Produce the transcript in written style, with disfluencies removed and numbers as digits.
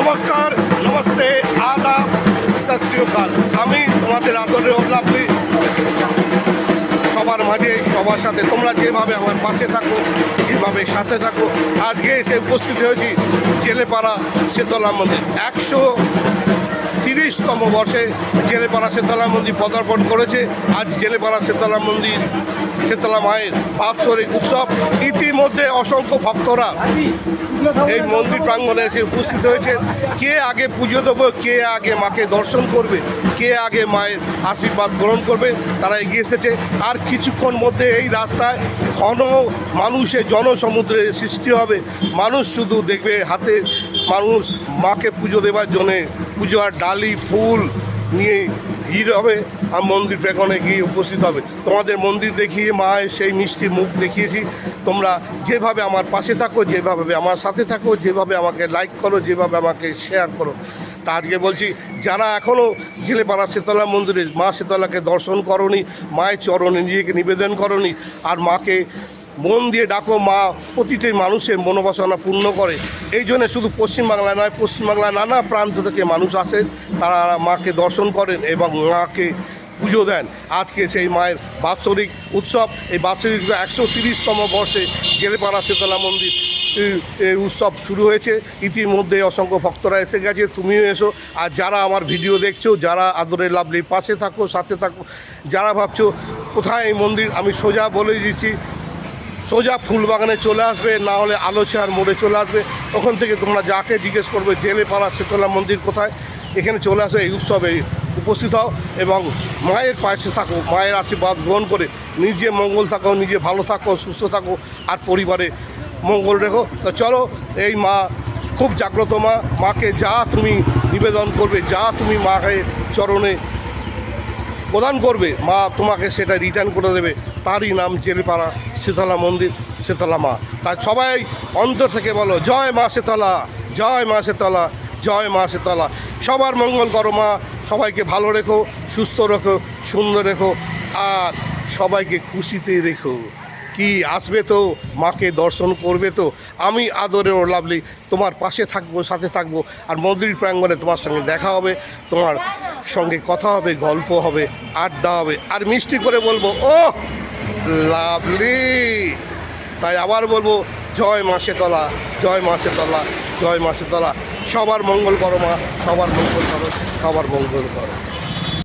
নমস্কার, নমস্তে, আদাব, সত শ্রী আকাল। আমি তোমাদের আদরের লাভলি সবার মাঝে, সবার সাথে তোমরা যেভাবে আমার পাশে থাকো, যেভাবে সাথে থাকো, আজকে এসে উপস্থিত হয়েছি জেলেপাড়া শীতলা মন্দির। 130তম বর্ষে জেলেপাড়া শীতলা মন্দির পদার্পণ করেছে। আজ জেলেপাড়া শীতলা মন্দির, শীতলা মায়ের বাৎসরিক উৎসব। ইতিমধ্যে অসংখ্য ভক্তরা এই মন্দির প্রাঙ্গণে এসে উপস্থিত হয়েছে। কে আগে পুজো দেবো, কে আগে মাকে দর্শন করবে, কে আগে মায়ের আশীর্বাদ গ্রহণ করবে, তারা এগিয়ে এসেছে। আর কিছুক্ষণ মধ্যে এই রাস্তায় ঘন মানুষের জনসমুদ্রের সৃষ্টি হবে। মানুষ শুধু দেখবে হাতে, মানুষ মাকে পুজো দেওয়ার জন্যে পুজোর ডালি ফুল নিয়ে ভিড় হবে আর মন্দির প্রাঙ্গণে গিয়ে উপস্থিত হবে। তোমাদের মন্দির দেখিয়ে মায়ের সেই মিষ্টি মুখ দেখিয়েছি। তোমরা যেভাবে আমার পাশে থাকো, যেভাবে আমার সাথে থাকো, যেভাবে আমাকে লাইক করো, যেভাবে আমাকে শেয়ার করো, তা আজকে বলছি, যারা এখনও জেলেপাড়া শীতলা মন্দিরে মা শীতলাকে দর্শন করনি, মায়ের চরণে নিজেকে নিবেদন করনি, আর মাকে মন দিয়ে ডাকো, মা প্রতিটি মানুষের মনোবাসনা পূর্ণ করে। এই জন্যে শুধু পশ্চিমবাংলায় নয়, পশ্চিমবাংলার নানা প্রান্ত থেকে মানুষ আসেন, তারা মাকে দর্শন করেন এবং মাকে পুজো দেন। আজকে সেই মায়ের বাৎসরিক উৎসব, এই বাৎসরিক 130তম বর্ষে জেলেপাড়া শীতলা মন্দির এই উৎসব শুরু হয়েছে। ইতিমধ্যে অসংখ্য ভক্তরা এসে গেছে, তুমিও এসো। আর যারা আমার ভিডিও দেখছো, যারা আদরের লাভলি পাশে থাকো, সাথে থাকো, যারা ভাবছো কোথায় এই মন্দির, আমি সোজা বলে দিচ্ছি, সোজা ফুলবাগানে চলে আসবে, না হলে আলোচার মোড়ে চলে আসবে। ওখান থেকে তোমরা যাকে জিজ্ঞেস করবে জেলেপাড়া শীতলা মন্দির কোথায়, এখানে চলে আসবে। এই উৎসবে উপস্থিত হও এবং মায়ের পাশে থাকো, মায়ের আশীর্বাদ গ্রহণ করে নিজে মঙ্গল থাকো, নিজে ভালো থাকো, সুস্থ থাকো, আর পরিবারে মঙ্গল রেখো। তো চলো, এই মা খুব জাগ্রত মা, মাকে যা তুমি নিবেদন করবে, যা তুমি মাকে চরণে প্রদান করবে, মা তোমাকে সেটা রিটার্ন করে দেবে। তারই নাম জেলেপাড়া শীতলা মন্দির, শীতলা মা। তাই সবাই অন্তর থেকে বলো, জয় মা শীতলা, জয় মা শীতলা, জয় মা শীতলা। সবার মঙ্গল করো মা, সবাইকে ভালো রেখো, সুস্থ রেখো, সুন্দর রেখো, আর সবাইকে খুশিতে রেখো। কি আসবে তো, মাকে দর্শন করবে তো। আমি আদরের লাভলি তোমার পাশে থাকবো, সাথে থাকবো, আর মন্দির প্রাঙ্গণে তোমার সঙ্গে দেখা হবে, তোমার সঙ্গে কথা হবে, গল্প হবে, আড্ডা হবে, আর মিষ্টি করে বলবো, ও লাভলি। তাই আবার বলবো, জয় মা শীতলা, জয় মা শীতলা, জয় মা শীতলা। সবার মঙ্গল করো মা, সবার মঙ্গল করো, সবার মঙ্গল করো।